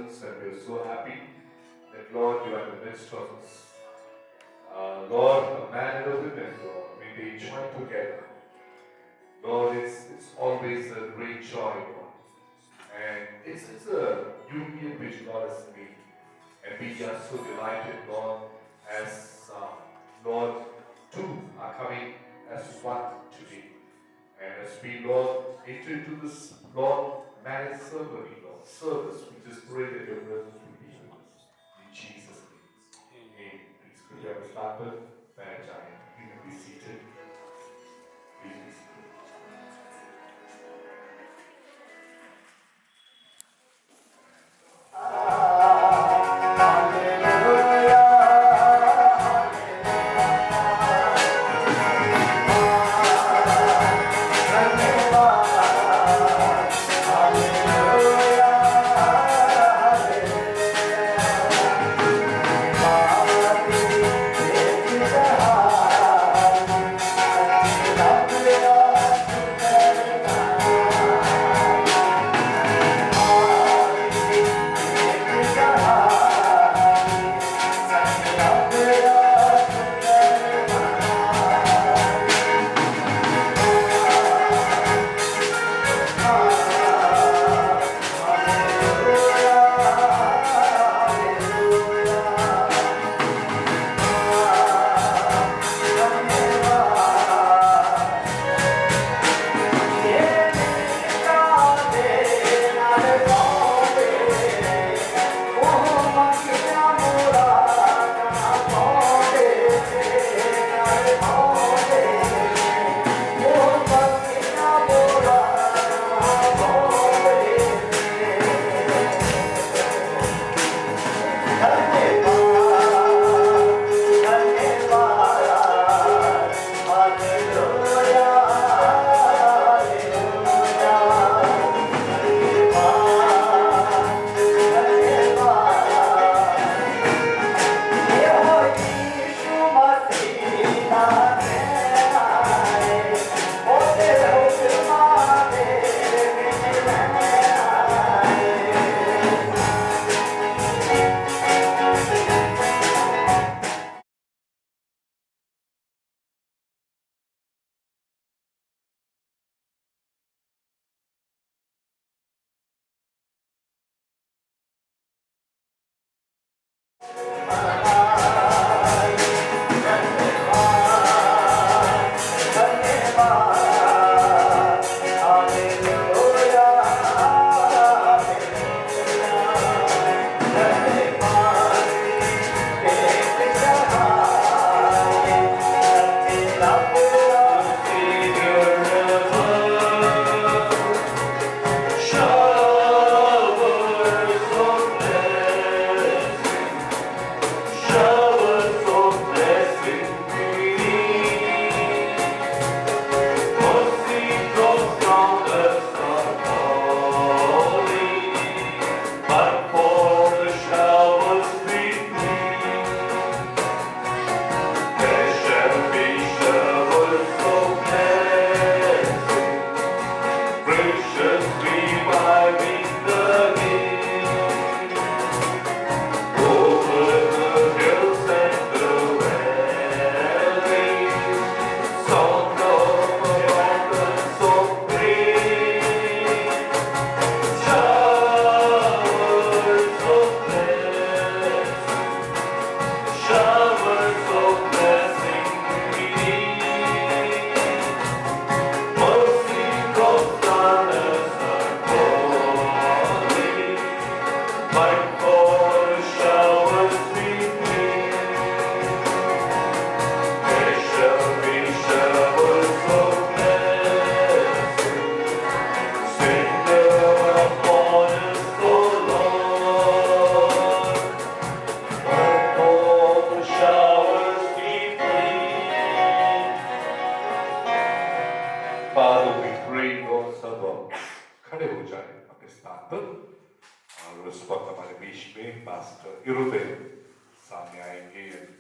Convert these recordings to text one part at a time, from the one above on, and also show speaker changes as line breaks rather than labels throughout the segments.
presence, and we are so happy that, Lord, you are in the midst of us. Lord, a man and a woman, Lord, may they join together. Lord, it's always a great joy, Lord. And it's a union which God has made. And we are so delighted, Lord, as Lord, two are coming as one today. And as we, Lord, enter into this, Lord, marriage ceremony, Lord, service, we just pray that your presence will be with us. In Jesus' name. Amen. Please could you have a started? Marriage, you may be seated. Please be seated.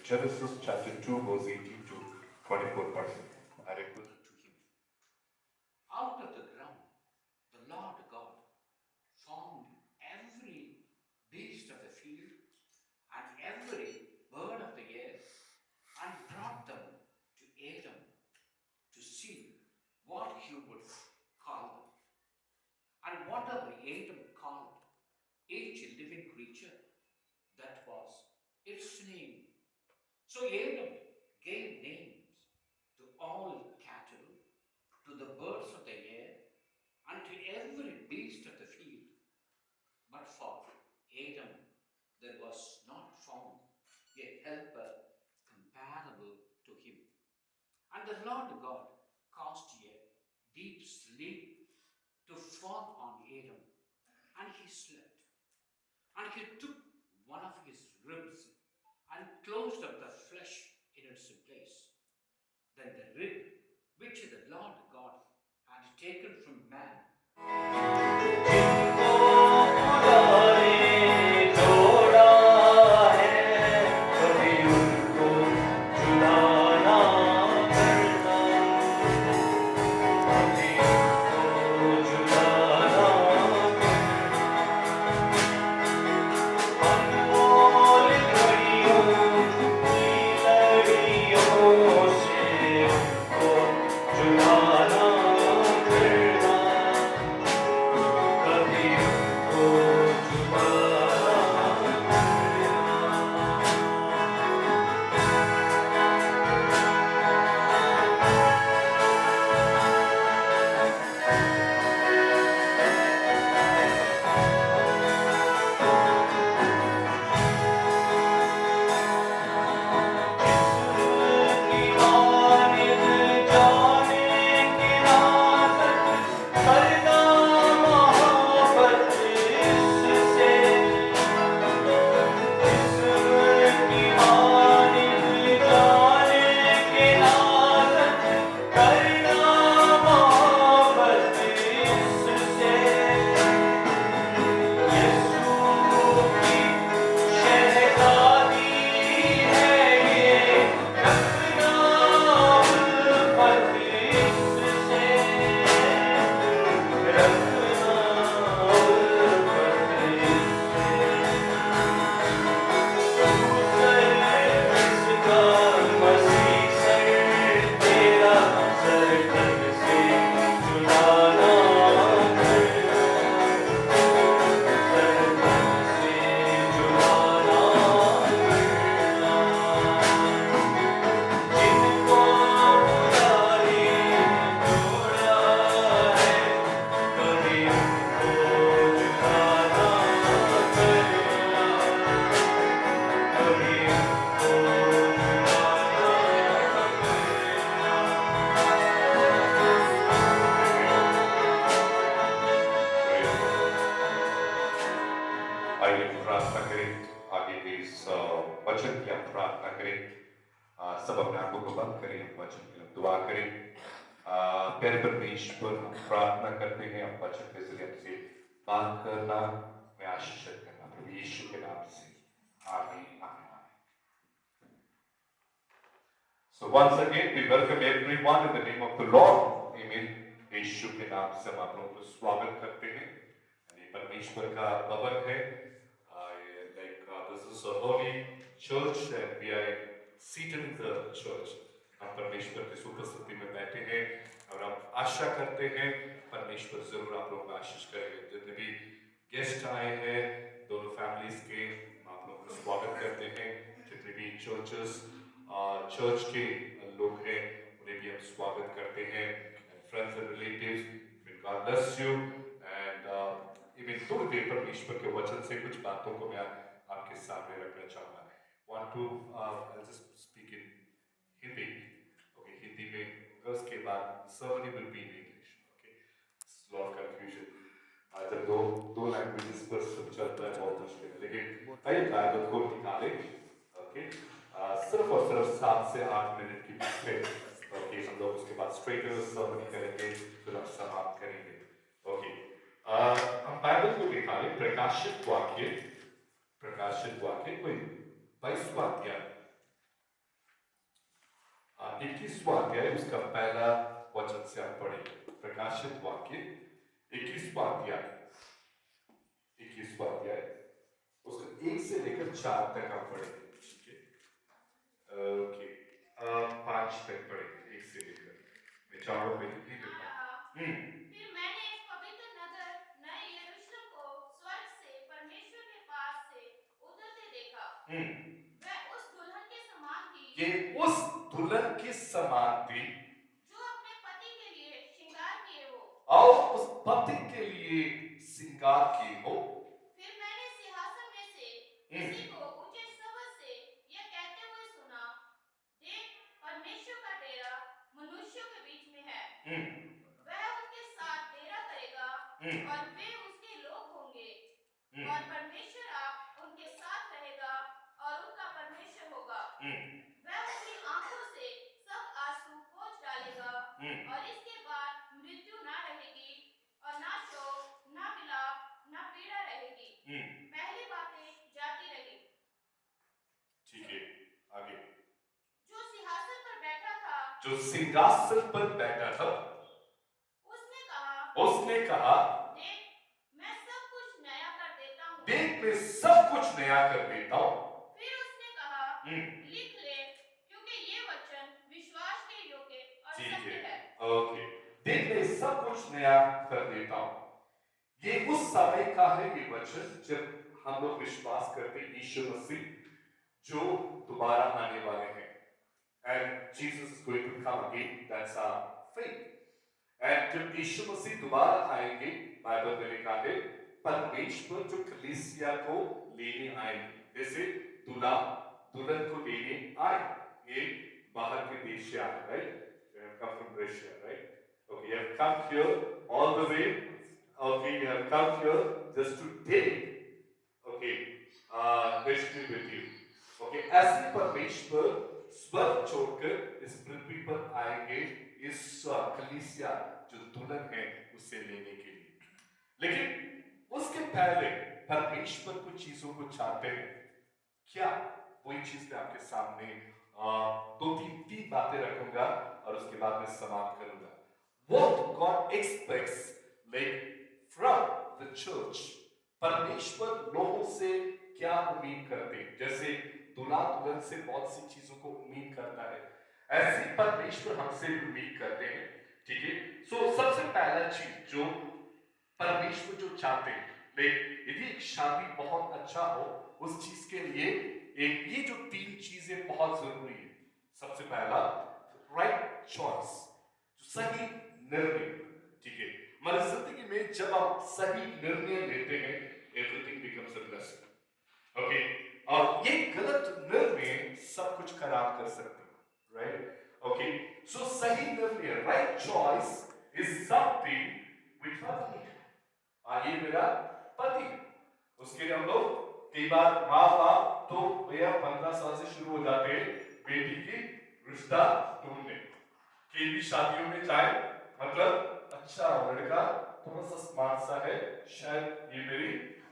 Genesis chapter 2, verse 18 to 24 percent. I request to him.
Out of the ground, the Lord God formed every he would call them. And whatever Adam called each living creature, that was its name. So Adam gave names to all cattle, to the birds of the air, and to every beast of the field. But for Adam there was not found a helper comparable to him. And the Lord God caused a deep sleep to fall on Adam, and he slept. And he took one of his ribs and closed up the flesh in its place. Then the rib which the Lord God had taken from man,
आइए प्रार्थना करें, आगे भी इस वचन की हम प्रार्थना करें। सब अपने आंखों को बंद करें, हम वचन के लिए दुआ करें। प्यारे परमेश्वर, हम प्रार्थना करते हैं, हम वचन के जरिए हमसे बात करना, मैं आशीषित करना, प्रभु यीशु के नाम से, आमीन, आमीन। So once again we welcome everyone in the name of the Lord, amen। यीशु के नाम से हम आप लोगों को स्वागत करते हैं। ये परमेश्वर का भवन है। This is a holy church and we are seated in the church। हम परमेश्वर की उपस्थिति में बैठे हैं और हम आशा करते हैं परमेश्वर जरूर आप लोगों को आशीष करेंगे। जितने भी गेस्ट आए हैं दोनों फैमिलीज के, आप लोगों का स्वागत करते हैं। जितने भी चर्च के लोग हैं उन्हें भी हम स्वागत करते हैं। Friends and relatives, God bless you and even थोड़ी देर परमेश्वर के वचन से कुछ बातों को मैं आपके सामने रखना चाहूँगा। Want to I'll just speak in Hindi, okay? Hindi में उसके बाद सर्मनी will be in English, okay? It's a lot of confusion। जब दो लैंग्वेजेस पर सब चलता है बहुत मुश्किल है, लेकिन आइए बाइबल को निकालें, okay? सिर्फ और सिर्फ 7 से 8 मिनट की बीच में, okay? हम लोग उसके बाद स्ट्रेट सर्मनी करेंगे, फिर हम समाप्त करेंगे, okay? हम बाइबल को निकालें, प्रकाशित वाक्य कोई 22वां अध्याय, 21वां अध्याय, उसका पहला वचन से हम पढ़ेंगे। प्रकाशित वाक्य 21वां अध्याय, उसका 1 से लेकर 4 तक हम पढ़ेंगे, ठीक है? ओके, 5 तक पढ़ेंगे, 1 से लेकर, मैं 4 में नहीं पढ़ूंगा,
फिर मैंने एक पवित्र नगर नए यरूशलेम को स्वर्ग से परमेश्वर के पास से उतरते देखा। वह उस दुल्हन के समान थी
ये उस दुल्हन के समान थी
जो अपने पति के लिए श्रृंगार किए हो।
और उस पति के लिए श्रृंगार की हो।
फिर मैंने सिंहासन में से किसी को ऊंचे शब्द से यह कहते हुए सुना, देख, परमेश्वर का डेरा मनुष्यों के बीच में है। वह उनके साथ डेरा करेगा और वे उसके लोग होंगे और परमेश्वर आप उनके साथ रहेगा और उनका परमेश्वर होगा। वह उनकी आंखों से सब आंसू पोंछ डालेगा और इसके बाद मृत्यु ना रहेगी और ना शोक, ना विलाप, ना पीड़ा रहेगी। पहली बातें जाती रही।
ठीक है, आगे।
जो सिंहासन पर बैठा था,
जो सिंहासन पर बैठा था, उसने कहा,
देख, मैं सब कुछ नया कर देता हूँ।
देख, मैं सब कुछ नया कर देता हूँ।
फिर उसने कहा, लिख ले, क्योंकि ये वचन विश्वास के योग्य और सत्य है।
ओके, देख, मैं सब कुछ नया कर देता हूँ। ये उस समय का है ये वचन जब हम लोग विश्वास करते हैं यीशु मसीह जो दोबारा आने वाले हैं। And Jesus is going to come again. That's our faith. And जब यीशु मसीह दोबारा आएंगे, बाइबल में लिखा है परमेश्वर जो कलीसिया को लेने आएंगे, जैसे दूल्हा दुल्हन को लेने आए। ये बाहर के देश से आए, right? You have come from Russia, right? Okay, you have come here all the way. Okay, you have come here just to take, okay, destiny with you. Okay, ऐसे परमेश्वर स्वर्ग छोड़कर इस पृथ्वी पर आएंगे इस कलीसिया जो दुल्हन है उसे लेने के लिए। लेकिन उसके पहले परमेश्वर कुछ चीजों को चाहते हैं। क्या? वही चीज मैं आपके सामने तीन बातें रखूंगा और उसके बाद मैं समाप्त करूंगा। What God expects like from the church, परमेश्वर लोगों से क्या उम्मीद करते हैं? जैसे दूल्हा दुल्हन से बहुत सी चीजों को उम्मीद करता है, ऐसे परमेश्वर हमसे उम्मीद करते हैं। ठीक है, सो सबसे पहला चीज जो परमेश्वर जो चाहते हैं, यदि एक शादी बहुत अच्छा हो, उस चीज के लिए ये जो तीन चीजें बहुत जरूरी है। सबसे पहला राइट चॉइस, सही निर्णय। ठीक है, हमारी जिंदगी में जब हम सही निर्णय लेते हैं, everything becomes a blessing. Okay, और ये गलत निर्णय सब कुछ खराब कर सकते हैं, राइट? ओके, सो सही निर्णय, right choice is something which must be. ये मेरा पति, उसके लिए हम लोग कई बार माँ बाप तो भैया 15 साल से शुरू हो जाते हैं बेटी की रिश्ता ढूंढने। कई भी शादियों में जाए, मतलब अच्छा लड़का थोड़ा सा स्मार्ट सा है, शायद ये मेरी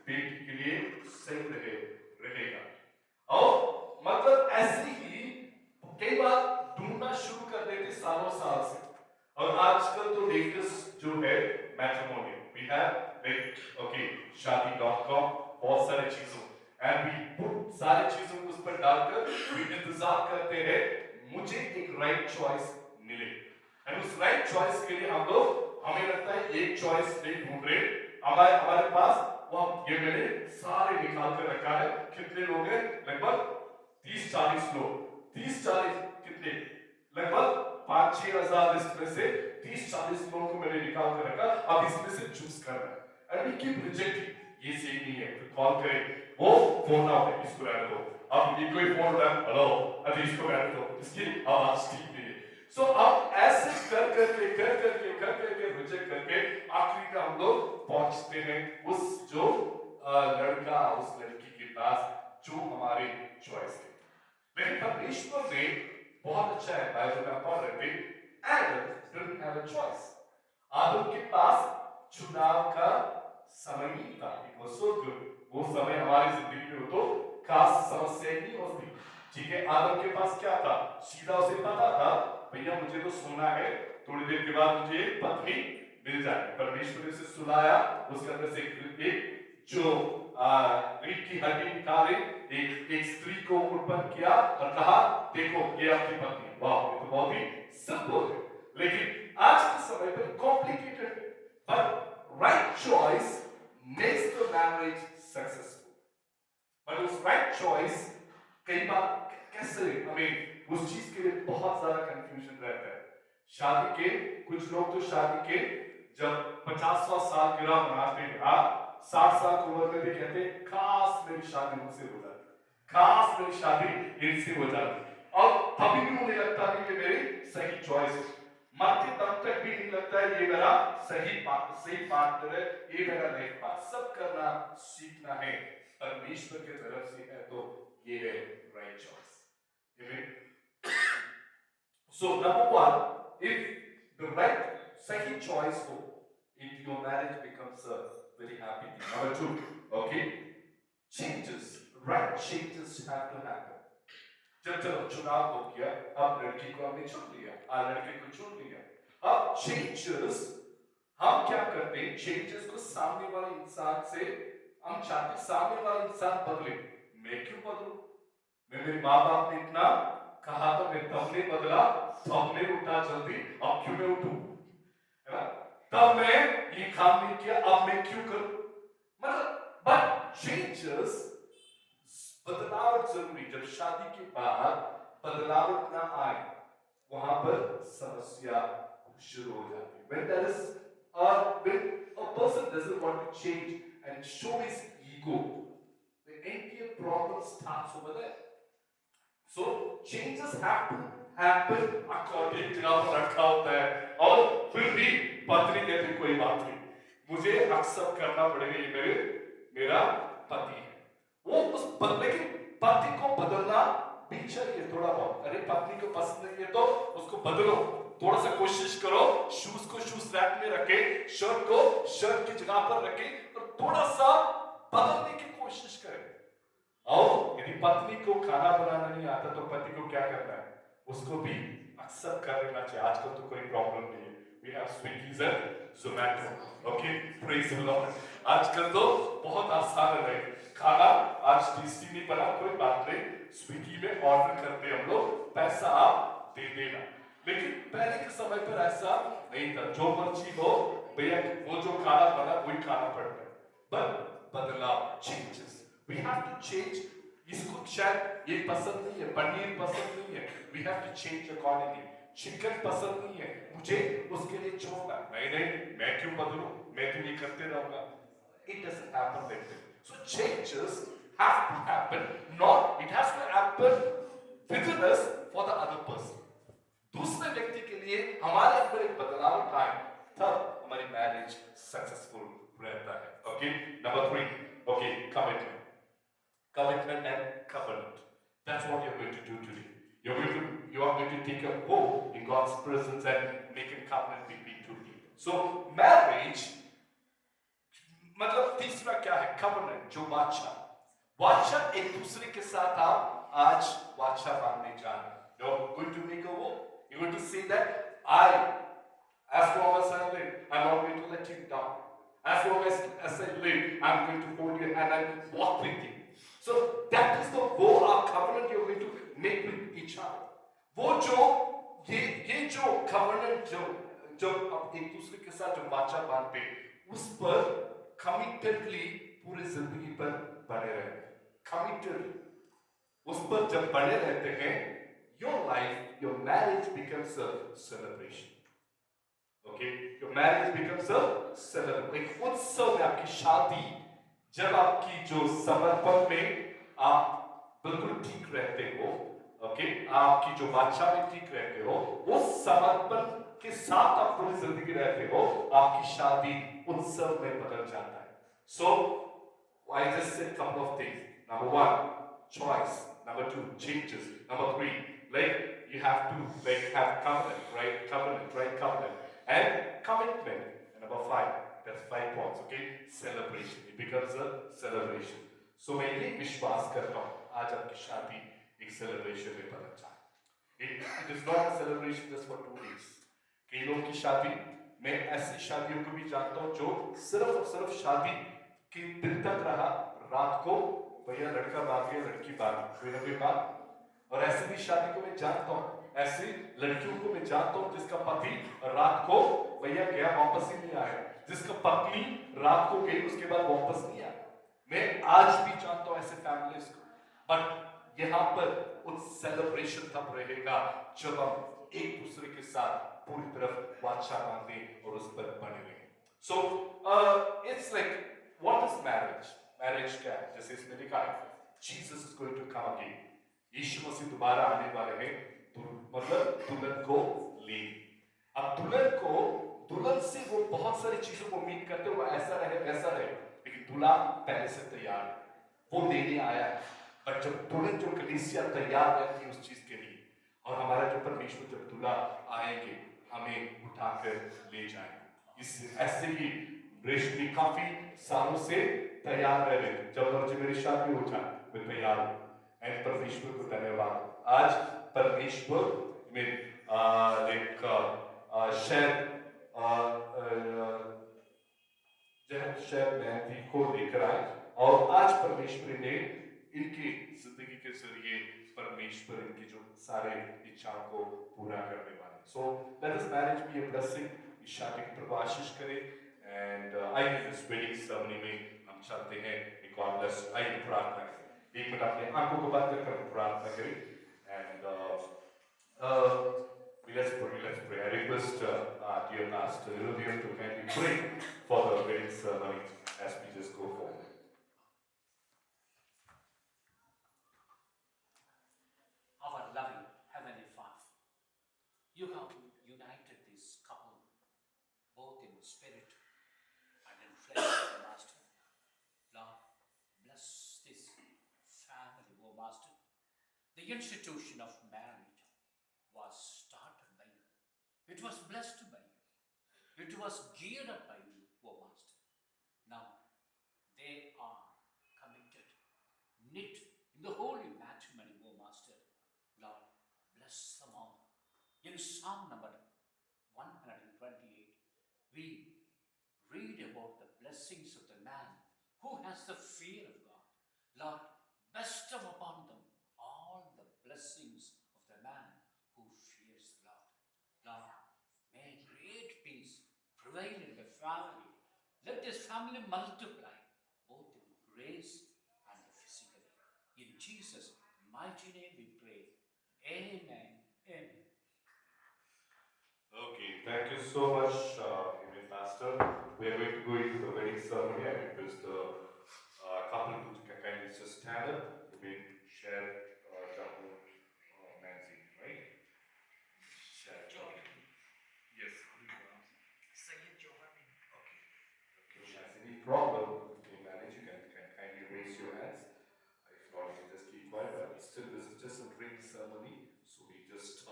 बेटी के लिए सही रहेगा। और मतलब ऐसे ही कई बार ढूंढना शुरू कर देते सालों साल से। और आजकल तो लेटेस्ट जो है matrimony, we have like okay शादी.com, बहुत सारे चीजों एंड वी पुट सारे चीजों को उस पर डालकर वी इंतजार करते हैं मुझे एक राइट चॉइस मिले। एंड उस राइट चॉइस के लिए हम लोग, हमें लगता है एक चॉइस नहीं ढूंढ रहे, हमारे पास वो ये मैंने सारे निकाल कर रखा है। कितने लोग हैं? लगभग 30-40 लोग। 30-40 कितने? लगभग 5-6 हजार लिस्ट में से 30-40 लोगों को मैंने निकाल कर रखा। अब इसमें से चूज करना है। एंड वी कीप रिजेक्टिंग, ये सही नहीं है, फिर कॉल करें, वो फोन आउट है, इसको रहने दो। अब ये कोई फोन उठा, हेलो, अरे इसको रहने दो, इसकी आवाज ठीक नहीं है। सो अब ऐसे कर करके रिजेक्ट करके आखिरी में हम लोग पहुंचते हैं उस जो लड़का उस लड़की के पास जो हमारे चॉइस है। लेकिन परमेश्वर ने बहुत अच्छा है, बाइबल में पढ़ रहे थे, Adam didn't have a choice. आदम के पास चुनाव का समय नहीं था। It was so good. वो समय हमारी जिंदगी में हो तो खास समस्या ही नहीं होती। ठीक है, आदम के पास क्या था? सीधा उसे पता था भैया मुझे तो सोना है, थोड़ी देर के बाद मुझे एक पत्नी मिल जाएगी। परमेश्वर ने उसे सुलाया, उसके अंदर से एक जो रीढ़ की हड्डी निकाली, एक स्त्री को उत्पन्न किया और कहा देखो ये आपकी पत्नी। वाह, ये तो बहुत ही सिंपल है। लेकिन आज के समय पे कॉम्प्लिकेटेड है, but right choice makes the marriage successful. but उस right choice कई बार कैसे उस चीज के लिए बहुत ज्यादा कंफ्यूजन रहता है। शादी के कुछ लोग तो शादी के जब 50वां साल गिरा मनाते हैं, 60 साल की उम्र में भी कहते हैं काश मेरी शादी मुझसे हो जाती, काश मेरी शादी इनसे हो जाती, और तभी भी मुझे लगता है कि मेरी सही चॉइस है, मरते दम तक भी नहीं लगता है ये मेरा सही पार्टनर है, ये मेरा लाइफ पार्टनर। सब करना सीखना है, परमेश्वर की तरफ से है तो ये है right choice. So number one, if the right second choice हो, your marriage becomes a very happy thing. Number two, okay, changes, right changes have to happen. जब चलो चुनाव हो गया, अब लड़की को हमने चुन लिया, लड़के को चुन लिया, अब changes हम क्या करते हैं? changes को सामने वाले इंसान से हम चाहते सामने वाला इंसान बदले। मैं क्यों बदलूं? मेरे माँ बाप ने इतना कहा तो मैं तब नहीं बदला, तब नहीं उठा जल्दी, अब क्यों मैं उठूं? है ना? तब मैं ये काम नहीं किया, अब मैं क्यों करूं? मतलब but changes, बदलाव जरूरी। जब शादी के बाद बदलाव ना आए, वहां पर समस्या शुरू हो जाती है। When there is when a person doesn't want to change and show his ego, the entire problem starts over there. So changes have to happen according to how रखा होता है, और फिर भी पत्नी कहती कोई बात नहीं, मुझे एक्सेप्ट करना पड़ेगा, ये मेरा पति है। वो उस लेकिन पति को बदलना भी चाहिए थोड़ा बहुत। अरे पत्नी को पसंद नहीं है तो उसको बदलो, थोड़ा सा कोशिश करो, शूज को शूज रैक में रखे, शर्ट को शर्ट की जगह पर रखे, और थोड़ा सा बदलने की कोशिश करें। और यदि पत्नी को खाना बनाना नहीं आता तो पति को क्या करना है? उसको भी एक्सेप्ट कर लेना चाहिए। आजकल तो कोई प्रॉब्लम नहीं है, we have Swiggy and Zomato, okay, praise the Lord। आजकल तो बहुत आसान है, खाना आज टेस्टी नहीं बना कोई बात नहीं, स्विगी में ऑर्डर करते हम लोग, पैसा आप दे देना। लेकिन पहले के समय पर ऐसा नहीं था, जो मर्जी हो भैया, वो जो खाना बना वही खाना पड़ता है। बट बदलाव, changes, we have to change। इसको शायद ये पसंद नहीं है, पनीर पसंद नहीं है, we have to change accordingly। Chicken पसंद नहीं है, मुझे उसके लिए छोड़ना, नहीं मैं क्यों बदलूं, मैं तो ये करते रहूंगा। It doesn't happen like that। So changes have to happen, not it has to happen within us for the other person। दूसरे व्यक्ति के लिए हमारे अंदर एक बदलाव आए, तब हमारी मैरिज सक्सेसफुल रहता है। Okay, number 3, okay, commitment and covenant। That's what you're going to do today। You are going to take a oath in God's presence and make a covenant between two people। So marriage मतलब तीसरा क्या है? covenant, जो वाचा एक दूसरे के साथ आप आज वाचा बांधने जा रहे हैं। You're going to make a oath। You're going to say that as long as I live, I'm not going to let you down। As long as I live, I'm going to hold your hand and walk with you। So that is the vow or covenant you're going to make with each other। वो जो ये जो covenant जो आप एक दूसरे के साथ जो वाचा बांधते हैं, उस पर कमिटेडली पूरी जिंदगी पर बने रहे। कमिटेड उस पर जब बने रहते हैं, your life, your marriage becomes a celebration। Okay, your marriage becomes a celebration। एक उत्सव में आपकी शादी, जब आपकी जो समर्पण में आप बिल्कुल ठीक रहते हो, ओके, आपकी जो वाचा में ठीक रहते हो, उस समर्पण के साथ आप पूरी जिंदगी रहते हो, आपकी शादी उत्सव में बदल जाता है। So I just said couple of things। Number 1, choice। Number 2, changes। Number 3, like you have to have covenant, right? Covenant and commitment। And number 5, that's 5 points, okay? Celebration। It becomes a celebration। So मैं ये विश्वास करता हूँ, आज आपकी शादी एक celebration में बदल जाए। It is not a celebration just for 2 days। कई लोगों की शादी, मैं ऐसी शादियों को भी जानता हूँ जो सिर्फ और सिर्फ शादी के दिन तक रहा, रात को भैया लड़का भाग गया, लड़की भाग गई, कोई ना कोई बात। और ऐसी भी शादी को मैं जानता हूँ, ऐसी लड़कियों को मैं जानता हूं जिसका पति रात को भैया गया वापस ही नहीं आया, जिसका पत्नी रात को गई उसके बाद वापस नहीं आया। मैं आज भी जानता हूं ऐसे फैमिलीज को। बट यहाँ पर उस सेलिब्रेशन तब रहेगा जब हम एक दूसरे के साथ पूरी तरफ वाचा बांधे और उस पर बने रहे। So it's like what is marriage? Marriage क्या है? जैसे इसमें लिखा है Jesus is going to come again, यीशु मसीह दोबारा आने वाले हैं, मतलब दुल्हन को ले। अब दुल्हन से वो बहुत सारी चीजों को उम्मीद करते हो, ऐसा रहे वैसा रहे, लेकिन दूल्हा पहले से तैयार है, वो लेने आया है। पर जब दुल्हन जो कलीसिया तैयार रहती है उस चीज के लिए, और हमारा जो परमेश्वर जब दूल्हा आएंगे हमें उठाकर ले जाएंगे। इस ऐसे ही रेशमी काफी सालों से तैयार रह रहे, जब मर्जी मेरी शादी हो जाए मैं तैयार हूं। एंड परमेश्वर को धन्यवाद, आज परमेश्वर में एक शायद मेहंदी को लेकर आए, और आज परमेश्वर ने इनकी जिंदगी के जरिए परमेश्वर इनकी जो सारे इच्छाओं को पूरा करने वाले। So let us marriage be a blessing, इस शादी की प्रभु आशीष करे। एंड आइए इस वेडिंग सेरेमनी में हम चलते हैं। God bless. आइए प्रार्थना करें, एक मिनट अपने आंखों को बंद कर प्रार्थना करें। And let's pray. I request dear Pastor Illuvian to kindly pray for the wedding ceremony as we just go forward.
Our loving Heavenly Father, you have united this couple both in spirit and in flesh, O Master. Lord, bless this family, O Master. The institution of marriage was started by you. It was blessed by you. It was geared up by you, O Master. Now, they are committed, knit in the holy matrimony, O Master. Lord, bless them all. In Psalm number 128, we read about the blessings of the man who has the fear of God. Lord, bestow upon them all the blessings of the man who fears the Lord. Lord, may great peace prevail in the family. Let this family multiply, both in grace and physically. In Jesus' mighty name we pray. Amen. Amen.
Okay, thank you so much, Evening Pastor. We are going to go into the wedding ceremony. I request the couple to kindly just stand up. We share Jamu Nancy, right? Share John. Yes.
Sayyid Johani.
Okay. If you have any problem, you can manage. You can kindly raise your hands. If not, you can just keep quiet. But still, this is just a ring ceremony, so we're just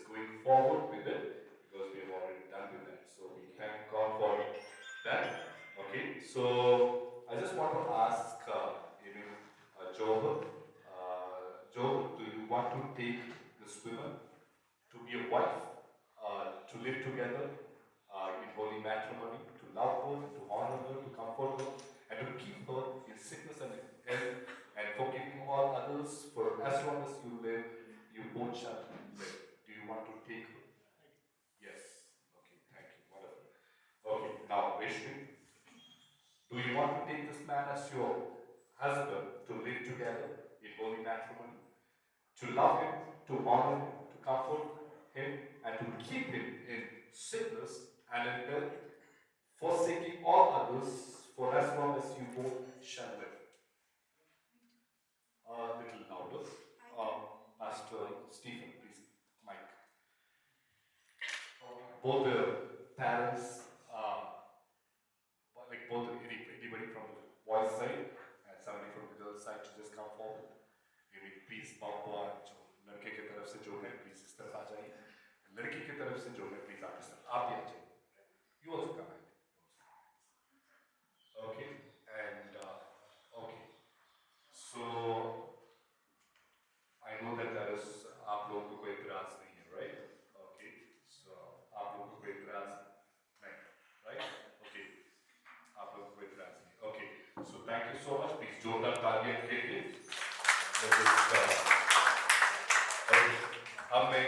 going forward with it because we have already done with that. So we thank God for that. Okay. So I just want to ask Job. Job, do you want to take this woman to be a wife, to live together in holy matrimony, to love her, to honor her, to comfort her, and to keep her in sickness and health, and forgiving all others for as long as you live, you both shall live? Do you want to take her? Yes. Okay, thank you. Wonderful. Okay, now Rishmi, do you want to take this man as your husband to live together in holy matrimony, to love him, to honor him, to comfort him, and to keep him in sickness and in health, forsaking all others for as long as you both shall live? A little louder. Pastor Stephen, please, Mike. Both the parents, like both anybody from the boys' side and somebody from the girls' side to just come forward. You need please पापा जो लड़के की तरफ से जो है please इस तरफ आ जाइए, लड़की की तरफ से जो है please आप इस तरफ आप भी आ जाइए. You also come in. Okay, and okay. So I know that there is आप लोगों को कोई इतराज नहीं है, right? Okay, so आप लोगों को कोई इतराज नहीं, right? Okay, आप लोगों को कोई इतराज नहीं. Okay, so thank you so much. Please जोरदार तालियां के लिए. अब मैं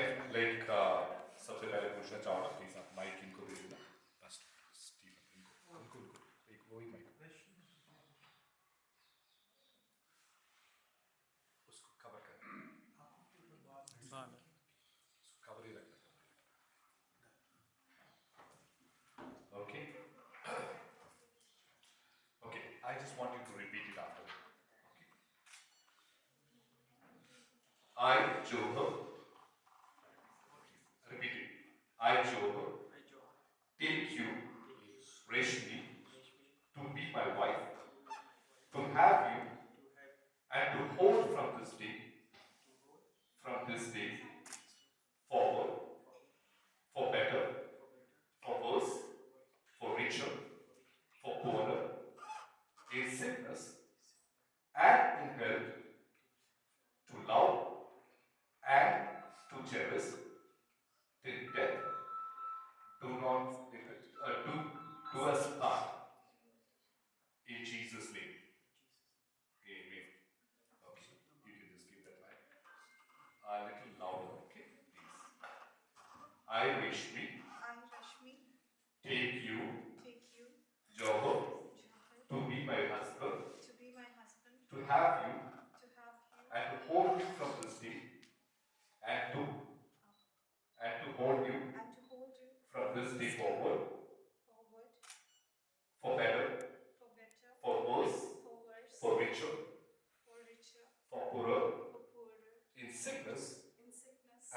देना चाहो ना प्लीज आप माइक इनको दे देना पास्टर स्टीवन इनको एक वही माइक उसको कवर कर कवर ही रखना okay okay I just want you to repeat it after me. I Johar repeat it I Johar take you Rashmi to be my wife to have you and to hold from this day forward for better for worse for richer for poorer in sickness and in health to love and to cherish till death do us part in Jesus name amen okay you can just give that line a little louder okay please I wish me take you Johor to be my husband to have you and to hold you from this day and to hold you from this day forward for better for worse for richer for poorer in sickness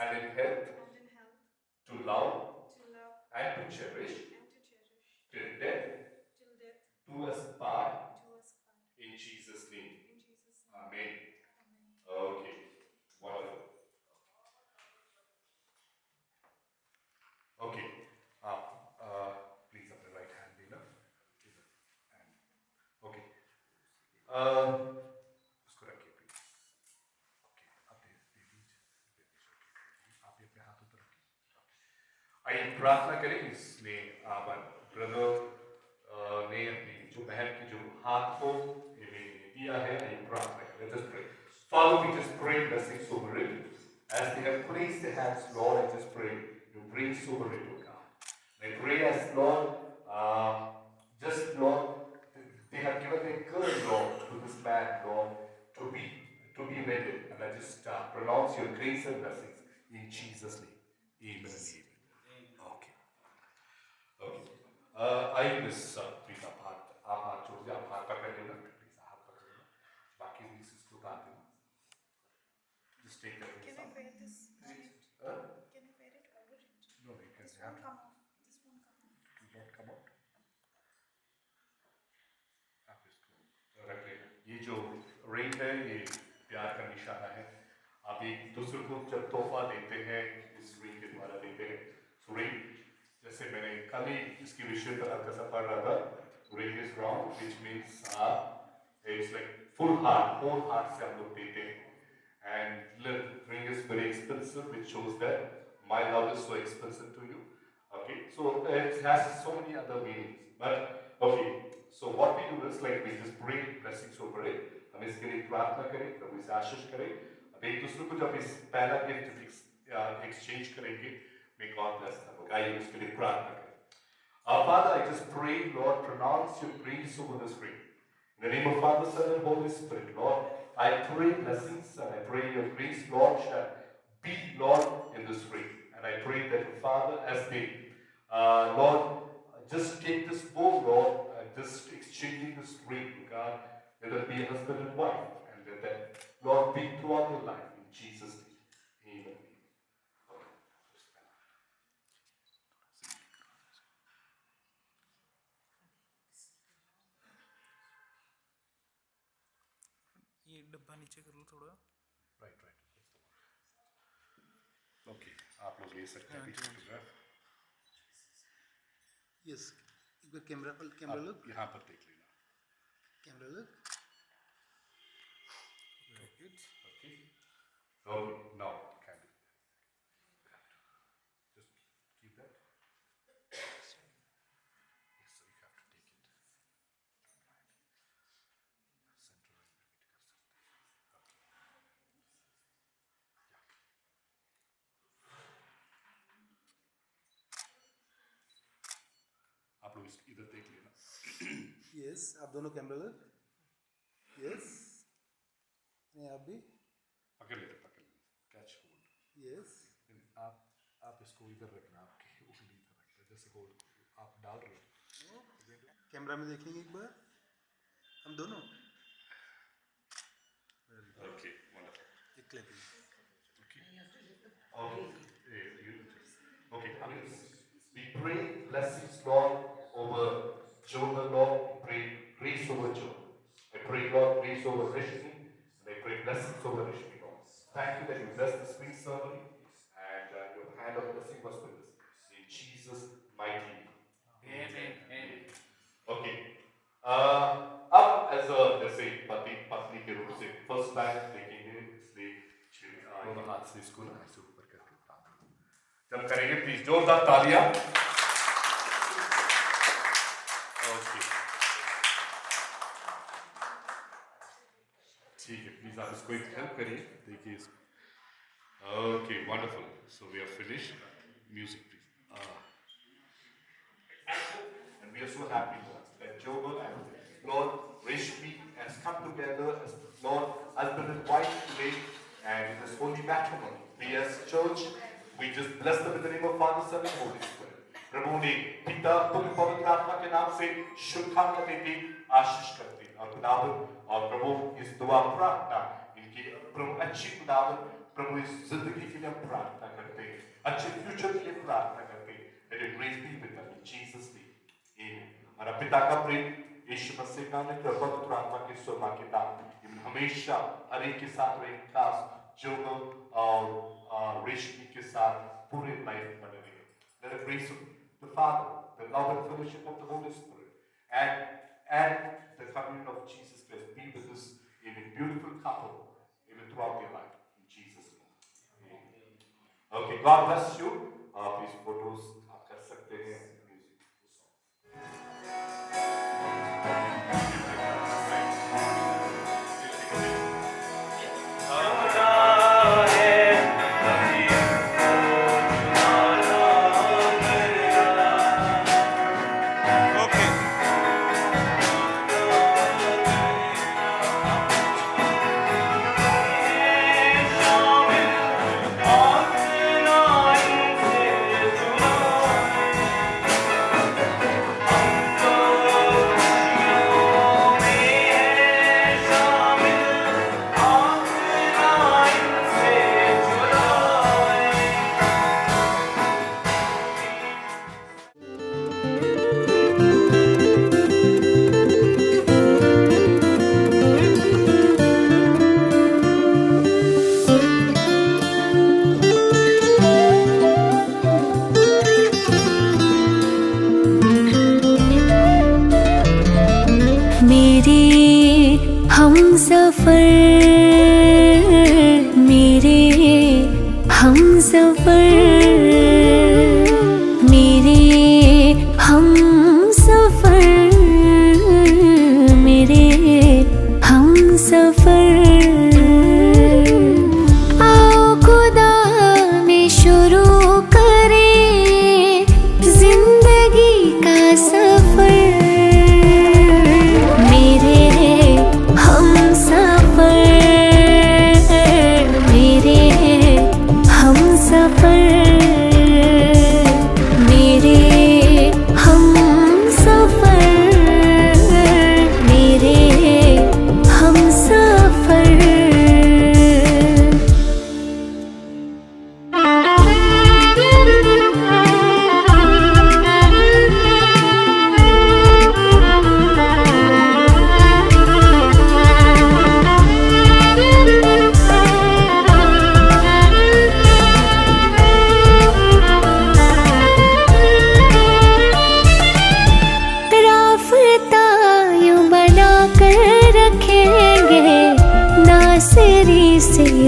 and in health to love and to cherish till death do us part in Jesus name amen okay wonderful okay please अपने right hand देना okay उसको रखिए please okay आप दे दीजिए आप ये अपने हाथ ऊपर रखिए आइए प्रार्थना करें इसमें आप ब्रदर ने अपनी जो बहन की जो हाथ को दिया है आइए प्रार्थना करें let us pray Father we just pray blessings over it as they have placed their hands Lord I just pray you grace over it oh God I pray as Lord just Lord they have given their girl Lord to this man Lord to be wedded and I just pronounce your grace and blessings in Jesus name amen and amen okay okay आइए miss please आप हाथ जोड़ दीजिए आप हाथ पकड़ लेना please हाथ पकड़ लेना बाकी मिसेस को उतार देना just take that
Can I wear this? Can I wear it over it?
no you can
This won't come off. This won't come off.
it won't come out आप इसको रख लेना ये जो रिंग है ये प्यार का निशाना है आप एक दूसरे को जब तोहफा देते हैं इस रिंग के द्वारा देते हैं so रिंग जैसे मैंने कल ही इसके विषय पर हल्का सा पढ़ रहा था ring is wrong which means it's like full heart whole heart से हम लोग देते हैं and ring is very expensive which shows that my love is so expensive to you okay so it has so many other meanings but okay so what we do is like we just pray blessings over it हम इसके लिए प्रार्थना करें प्रभु इसे आशीष करें अब एक दूसरे को जब इस पहला गिफ्ट एक्सचेंज करेंगे may God bless them okay आइए उसके लिए प्रार्थना करें Father I just pray Lord pronounce your grace over this ring in the name of Father Son and Holy Spirit Lord I pray blessings and I pray your grace, Lord, shall be, Lord, in this ring. And I pray that, Father, as they, Lord, just take this bow, Lord, just exchanging this ring, God, let it be husband and wife, and let that, Lord, be throughout your life, in Jesus' name. Amen.
ये डब्बा नीचे कर लो थोड़ा
Right. Okay, आप लोग ले सकते हैं पीछे फोटोग्राफ
Yes. एक बार कैमरा लुक
यहाँ पर देख लेना
camera look
Okay. Okay, now can do. Just keep that. Yes, so you have to take it. Center line में भी कर सकते हैं. Okay. इधर देख लेना।
यस, आप दोनों कैमरा लुक। यस, आप भी।
पकड़ लेते कैच होल्ड।
यस,
आप इसको इधर रखना, आपकी उंगली इधर रखना, जैसे होल्ड आप डाल रहे हो।
कैमरा में देखेंगे एक बार हम दोनों।
Okay, wonderful.
एक clapping.
Okay, we pray blessings, Lord, over Jonah, Lord. We pray grace over Jonah. I pray, Lord, grace over Rishmi, and I pray blessings over Rishmi, Lord. Thank you that you blessed this week's ceremony, and your hand of blessing was with us. In Jesus' mighty name.
Amen. Amen.
Okay. अब as a जैसे पति पत्नी के रूप से first time देखेंगे, इसलिए दोनों हाथ से इसको ना ऐसे ऊपर करके जब करेंगे प्लीज जोरदार तालियां। ओके, ठीक है, प्लीज आप इसको एक हेल्प करिए, देखिए इसको। Okay, wonderful. So we are finish. Music please. And we are so happy, Lord, that Jonah and Lord Rishmi has come together as Lord husband and wife today, and in this holy matrimony, we as church, we just bless them in the name of Father, Son, and Holy Spirit. प्रभु ने पिता पुत्र पवित्र आत्मा के नाम से शुभकामना देती, आशीष करती और खुदावन और प्रभु इस दुआ प्रार्थना इनकी प्रभु अच्छी खुदावन प्रभु इस जिंदगी के लिए प्रार्थना करते हैं, अच्छे फ्यूचर के लिए प्रार्थना करते हैं। Let your grace be with them in Jesus' name. Amen. और पिता का प्रेम यीशु मसीह का अनुग्रह और पवित्र आत्मा की सुरमा के दान हमेशा हर एक के साथ रहे, खास जोनो और रेशमी के साथ पूरे लाइफ बने रहे। Let the grace of the Father, the love and fellowship of the Holy Spirit, and the communion of Jesus Christ be with this even beautiful couple even throughout their life in Jesus' name. Amen. Okay, God bless you. Please photos आप कर सकते हैं।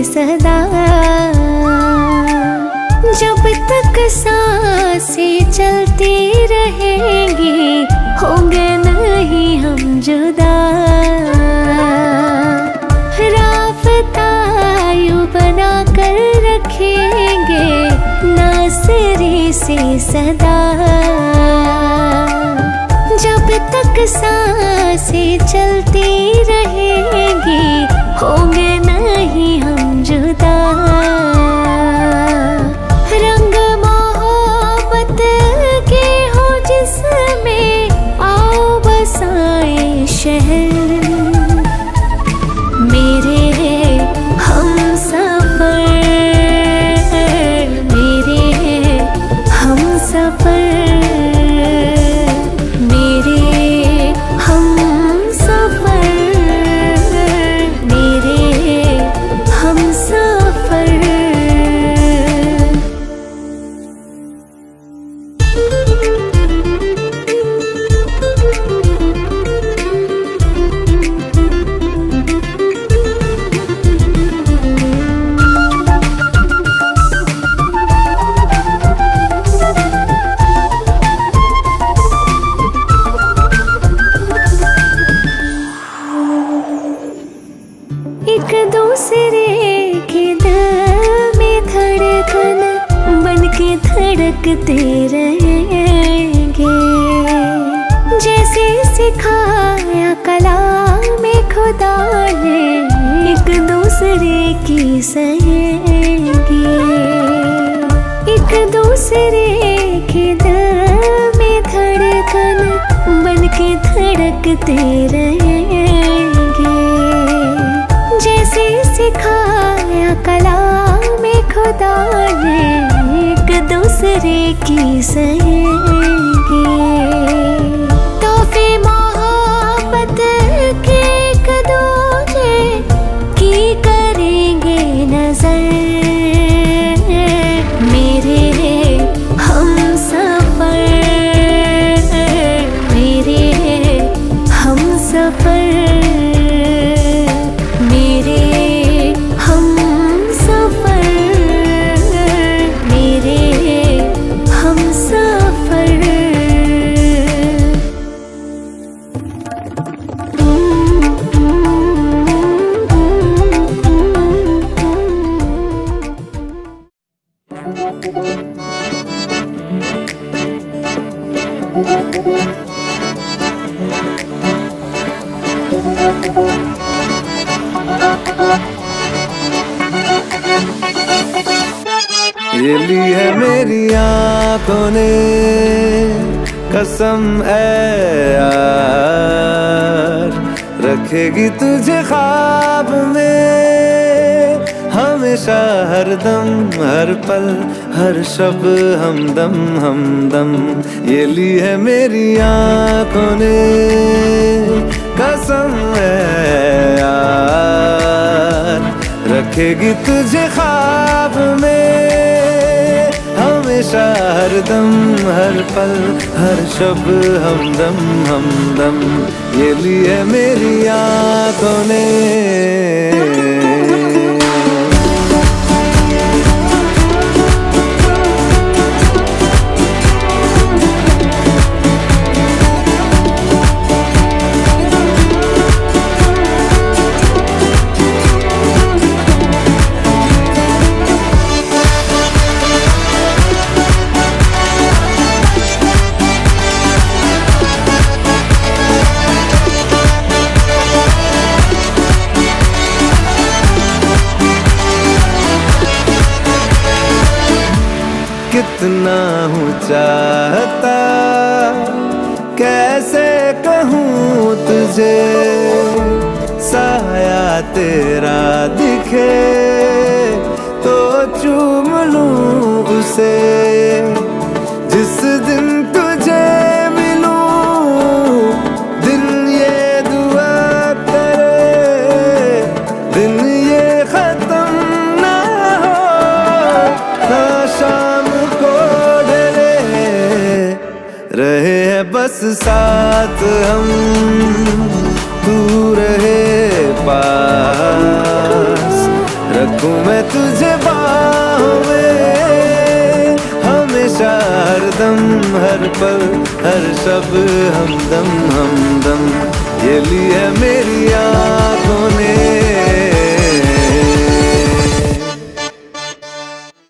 सदा जब तक सांसें चलती रहेंगी होंगे नहीं हम जुदा। राफ़ता यूं बना कर रखेंगे नासरी से सदा। तक सांसें चलती रहेंगी, होंगे नहीं हम जुदा। रंग मोहब्बत के हो जिसमें, आओ बसाए शहर मेरे हम सफर, मेरे हम सफर, मेरे हम सफर, मेरे हम सफर। एक दूसरे के दिल में धड़कन बन के धड़कते रहेंगे, जैसे सिखाया कलाम में खुदा ने एक दूसरे की सहेंगे। एक दूसरे के दिल में धड़कन बन के धड़कते रहेंगे, जैसे सिखाया कलाम में खुदा ने एक दूसरे की सहेंगे। तोहफे मोहब्बत के एक दूजे की करेंगे नजर, मेरे हम सफर, मेरे हम सफर, मेरे हम सफर, मेरे हम सफर।
ये ली है मेरी आंखों ने कसम है यार, रखेगी तुझे ख्वाब में हमेशा हर दम, हर पल हर शब हमदम हमदम। ये ली है मेरी आंखों ने कसम है यार, रखेगी तुझे ख्वाब में हमेशा हर दम, हर पल हर शब हमदम हमदम। ये ली है मेरी आंखों ने। कितना हूँ चाहता कैसे कहूँ तुझे, साया तेरा दिखे तो चूम लूँ उसे। जिस दिन तुझे मिलूं दिन ये दुआ करे, दिन ये खत्म ना हो ना शाम को डरे। रहे हैं बस साथ हम, तू रहे पास, रखूं मैं तुझे बाहों में हमेशा हर दम, हर पल हर शब हमदम हमदम। ये ली है मेरी